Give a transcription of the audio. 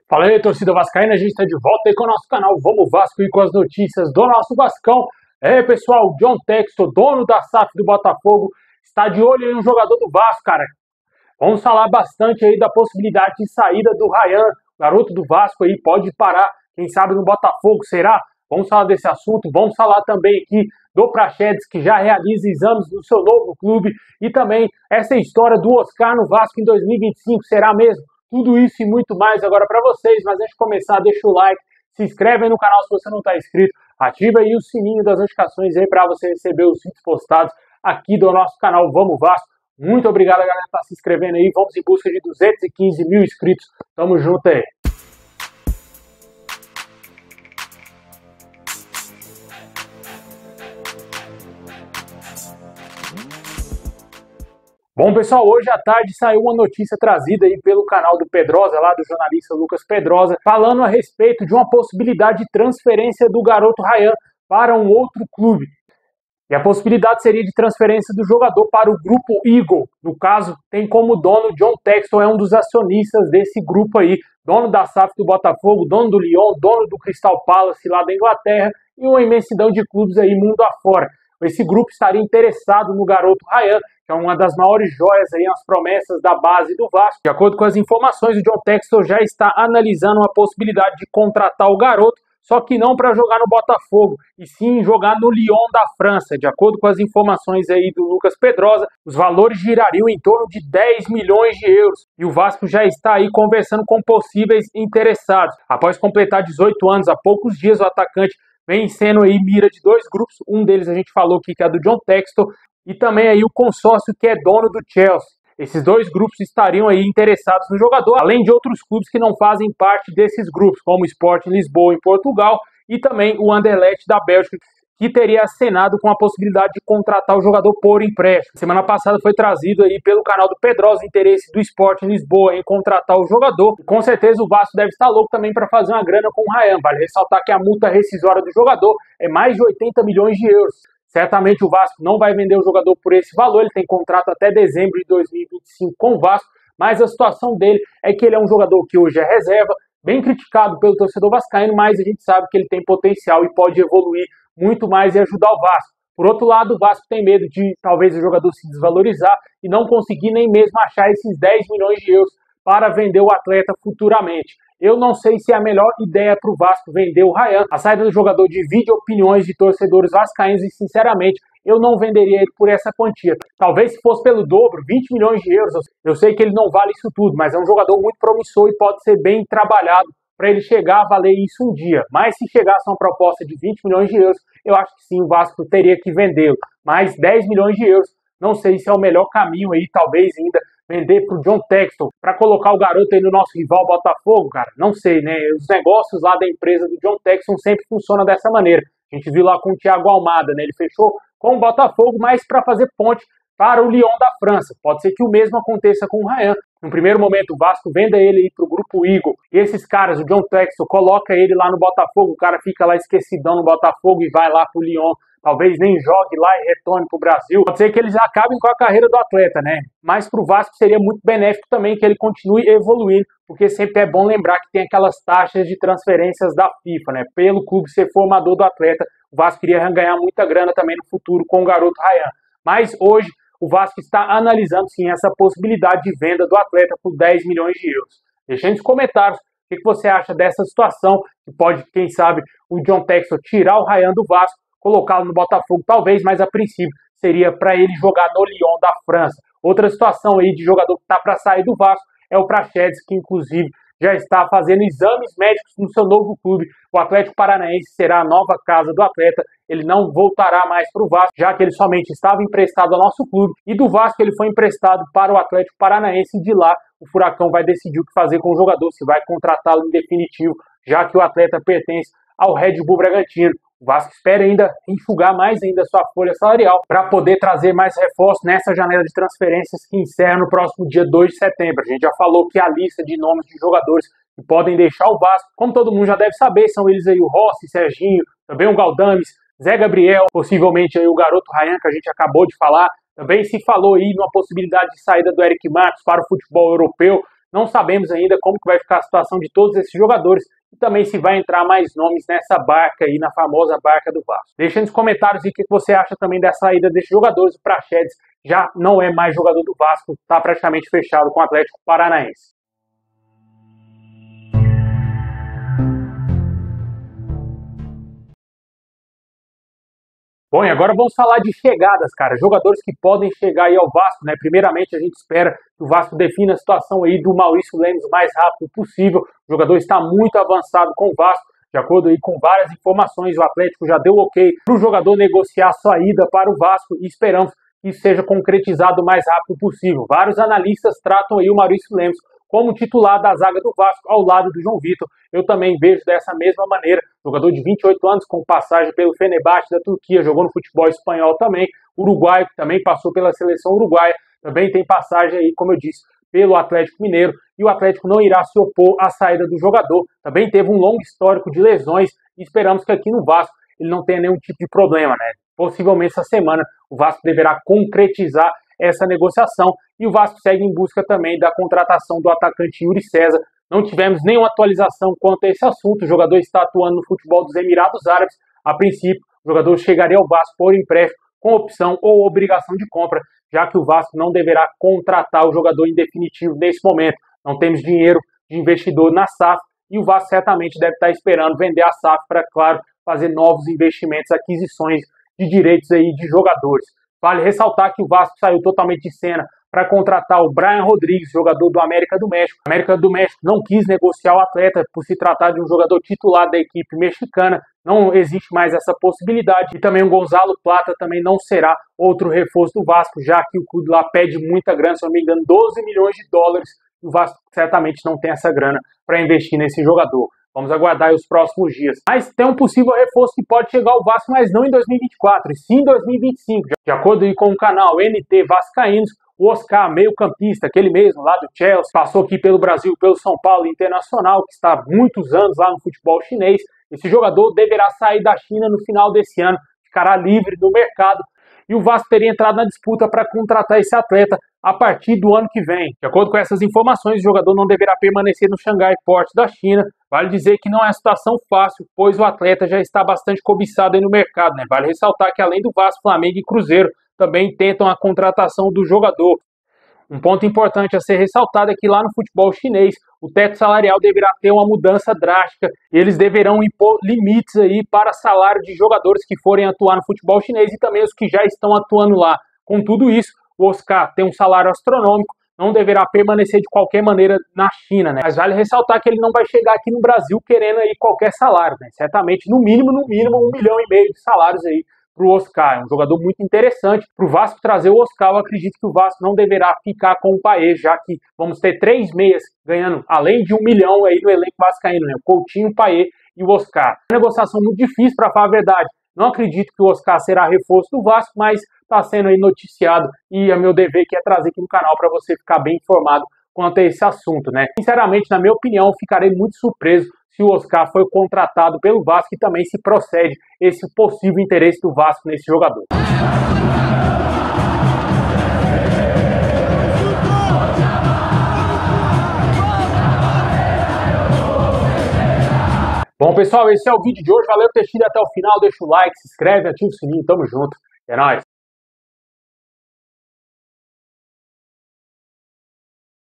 Fala aí, torcida vascaína, a gente está de volta aí com o nosso canal Vamos Vasco e com as notícias do nosso Vascão. Pessoal, John Textor, dono da SAF do Botafogo, está de olho em um jogador do Vasco, cara. Vamos falar bastante aí da possibilidade de saída do Ryan, garoto do Vasco aí, pode parar, quem sabe no Botafogo, será? Vamos falar desse assunto, vamos falar também aqui do Praxedes, que já realiza exames no seu novo clube, e também essa história do Oscar no Vasco em 2025, será mesmo? Tudo isso e muito mais agora para vocês, mas antes de começar, deixa o like, se inscreve aí no canal se você não está inscrito, ativa aí o sininho das notificações aí para você receber os vídeos postados aqui do nosso canal Vamos Vasco. Muito obrigado, galera, por estar se inscrevendo aí, vamos em busca de 215 mil inscritos, tamo junto aí. Bom, pessoal, hoje à tarde saiu uma notícia trazida aí pelo canal do Pedrosa, lá do jornalista Lucas Pedrosa, falando a respeito de uma possibilidade de transferência do garoto Ryan para um outro clube. E a possibilidade seria de transferência do jogador para o grupo Eagle. No caso, tem como dono John Textor, é um dos acionistas desse grupo aí, dono da SAF do Botafogo, dono do Lyon, dono do Crystal Palace lá da Inglaterra e uma imensidão de clubes aí mundo afora. Esse grupo estaria interessado no garoto Ryan, que é uma das maiores joias aí, as promessas da base do Vasco. De acordo com as informações, o John Textor já está analisando a possibilidade de contratar o garoto, só que não para jogar no Botafogo, e sim jogar no Lyon da França. De acordo com as informações aí do Lucas Pedrosa, os valores girariam em torno de 10 milhões de euros. E o Vasco já está aí conversando com possíveis interessados. Após completar 18 anos, há poucos dias, o atacante vem sendo aí mira de dois grupos. Um deles a gente falou aqui que é do John Textor, e também aí o consórcio que é dono do Chelsea. Esses dois grupos estariam aí interessados no jogador, além de outros clubes que não fazem parte desses grupos, como o Sporting Lisboa em Portugal e também o Anderlecht da Bélgica, que teria acenado com a possibilidade de contratar o jogador por empréstimo. Semana passada foi trazido aí pelo canal do Pedrosa o interesse do Sporting Lisboa em contratar o jogador. E com certeza o Vasco deve estar louco também para fazer uma grana com o Ryan. Vale ressaltar que a multa rescisória do jogador é mais de 80 milhões de euros. Certamente o Vasco não vai vender o jogador por esse valor, ele tem contrato até dezembro de 2025 com o Vasco, mas a situação dele é que ele é um jogador que hoje é reserva, bem criticado pelo torcedor vascaíno, mas a gente sabe que ele tem potencial e pode evoluir muito mais e ajudar o Vasco. Por outro lado, o Vasco tem medo de talvez o jogador se desvalorizar e não conseguir nem mesmo achar esses 10 milhões de euros para vender o atleta futuramente. Eu não sei se é a melhor ideia para o Vasco vender o Ryan. A saída do jogador divide opiniões de torcedores vascaínos e, sinceramente, eu não venderia ele por essa quantia. Talvez se fosse pelo dobro, 20 milhões de euros. Eu sei que ele não vale isso tudo, mas é um jogador muito promissor e pode ser bem trabalhado para ele chegar a valer isso um dia. Mas se chegasse a uma proposta de 20 milhões de euros, eu acho que sim, o Vasco teria que vendê-lo. Mas 10 milhões de euros, não sei se é o melhor caminho aí, talvez ainda vender para o John Textor, para colocar o garoto aí no nosso rival Botafogo, cara, não sei, né? Os negócios lá da empresa do John Textor sempre funcionam dessa maneira. A gente viu lá com o Thiago Almada, né? Ele fechou com o Botafogo, mas para fazer ponte para o Lyon da França. Pode ser que o mesmo aconteça com o Ryan. No primeiro momento, o Vasco venda ele aí para o grupo Eagle. E esses caras, o John Textor, coloca ele lá no Botafogo, o cara fica lá esquecidão no Botafogo e vai lá para o Lyon. Talvez nem jogue lá e retorne para o Brasil. Pode ser que eles acabem com a carreira do atleta, né? Mas para o Vasco seria muito benéfico também que ele continue evoluindo, porque sempre é bom lembrar que tem aquelas taxas de transferências da FIFA, né? Pelo clube ser formador do atleta, o Vasco iria ganhar muita grana também no futuro com o garoto Ryan. Mas hoje o Vasco está analisando sim essa possibilidade de venda do atleta por 10 milhões de euros. Deixa aí nos comentários o que você acha dessa situação, que pode, quem sabe, o John Textor tirar o Ryan do Vasco, colocá-lo no Botafogo talvez, mas a princípio seria para ele jogar no Lyon da França. Outra situação aí de jogador que está para sair do Vasco é o Praxedes, que inclusive já está fazendo exames médicos no seu novo clube. O Atlético Paranaense será a nova casa do atleta, ele não voltará mais para o Vasco, já que ele somente estava emprestado ao nosso clube, e do Vasco ele foi emprestado para o Atlético Paranaense, e de lá o Furacão vai decidir o que fazer com o jogador, se vai contratá-lo em definitivo, já que o atleta pertence ao Red Bull Bragantino. O Vasco espera ainda enxugar mais ainda a sua folha salarial para poder trazer mais reforços nessa janela de transferências que encerra no próximo dia 2 de setembro. A gente já falou que a lista de nomes de jogadores que podem deixar o Vasco, como todo mundo já deve saber, são eles aí o Rossi, Serginho, também o Galdames, Zé Gabriel, possivelmente aí o garoto Ryan, que a gente acabou de falar. Também se falou aí numa possibilidade de saída do Eric Marques para o futebol europeu. Não sabemos ainda como que vai ficar a situação de todos esses jogadores e também se vai entrar mais nomes nessa barca aí, na famosa barca do Vasco. Deixa nos comentários aí o que você acha também da saída desses jogadores. O Praxedes já não é mais jogador do Vasco, está praticamente fechado com o Atlético Paranaense. Bom, e agora vamos falar de chegadas, cara. Jogadores que podem chegar aí ao Vasco, né? Primeiramente, a gente espera que o Vasco defina a situação aí do Maurício Lemos o mais rápido possível. O jogador está muito avançado com o Vasco. De acordo aí com várias informações, o Atlético já deu ok para o jogador negociar sua ida para o Vasco e esperamos que isso seja concretizado o mais rápido possível. Vários analistas tratam aí o Maurício Lemos como titular da zaga do Vasco, ao lado do João Vitor. Eu também vejo dessa mesma maneira. Jogador de 28 anos, com passagem pelo Fenerbahçe da Turquia, jogou no futebol espanhol também. Uruguaio, que também passou pela seleção uruguaia, também tem passagem aí, como eu disse, pelo Atlético Mineiro. E o Atlético não irá se opor à saída do jogador. Também teve um longo histórico de lesões e esperamos que aqui no Vasco ele não tenha nenhum tipo de problema, né? Possivelmente essa semana o Vasco deverá concretizar essa negociação e o Vasco segue em busca também da contratação do atacante Yuri César. Não tivemos nenhuma atualização quanto a esse assunto. O jogador está atuando no futebol dos Emirados Árabes. A princípio, o jogador chegaria ao Vasco por empréstimo com opção ou obrigação de compra, já que o Vasco não deverá contratar o jogador em definitivo nesse momento. Não temos dinheiro de investidor na SAF e o Vasco certamente deve estar esperando vender a SAF para, claro, fazer novos investimentos, aquisições de direitos aí de jogadores. Vale ressaltar que o Vasco saiu totalmente de cena para contratar o Brian Rodrigues, jogador do América do México. O América do México não quis negociar o atleta por se tratar de um jogador titular da equipe mexicana. Não existe mais essa possibilidade. E também o Gonzalo Plata também não será outro reforço do Vasco, já que o clube lá pede muita grana, se não me engano, 12 milhões de dólares. O Vasco certamente não tem essa grana para investir nesse jogador. Vamos aguardar os próximos dias. Mas tem um possível reforço que pode chegar ao Vasco, mas não em 2024, e sim em 2025. De acordo com o canal NT Vascaínos, o Oscar, meio-campista, aquele mesmo lá do Chelsea, passou aqui pelo Brasil, pelo São Paulo Internacional, que está há muitos anos lá no futebol chinês. Esse jogador deverá sair da China no final desse ano, ficará livre do mercado. E o Vasco teria entrado na disputa para contratar esse atleta a partir do ano que vem. De acordo com essas informações, o jogador não deverá permanecer no Shanghai Port da China. Vale dizer que não é uma situação fácil, pois o atleta já está bastante cobiçado aí no mercado, né? Vale ressaltar que além do Vasco, Flamengo e Cruzeiro também tentam a contratação do jogador. Um ponto importante a ser ressaltado é que lá no futebol chinês, o teto salarial deverá ter uma mudança drástica. Eles deverão impor limites aí para salário de jogadores que forem atuar no futebol chinês e também os que já estão atuando lá. Com tudo isso, o Oscar tem um salário astronômico, não deverá permanecer de qualquer maneira na China, né? Mas vale ressaltar que ele não vai chegar aqui no Brasil querendo aí qualquer salário, né? Certamente, no mínimo, 1,5 milhão de salários aí para o Oscar. É um jogador muito interessante. Para o Vasco trazer o Oscar, eu acredito que o Vasco não deverá ficar com o Paê, já que vamos ter 3 meias ganhando além de 1 milhão aí no elenco vascaíno, né? O Coutinho, o Paê e o Oscar. É uma negociação muito difícil, para falar a verdade. Não acredito que o Oscar será reforço do Vasco, mas está sendo aí noticiado e é meu dever que é trazer aqui no canal para você ficar bem informado quanto a esse assunto, né? Sinceramente, na minha opinião, ficarei muito surpreso se o Oscar foi contratado pelo Vasco e também se procede esse possível interesse do Vasco nesse jogador. Bom, pessoal, esse é o vídeo de hoje. Valeu por ter assistido até o final. Deixa o like, se inscreve, ativa o sininho. Tamo junto. É nóis.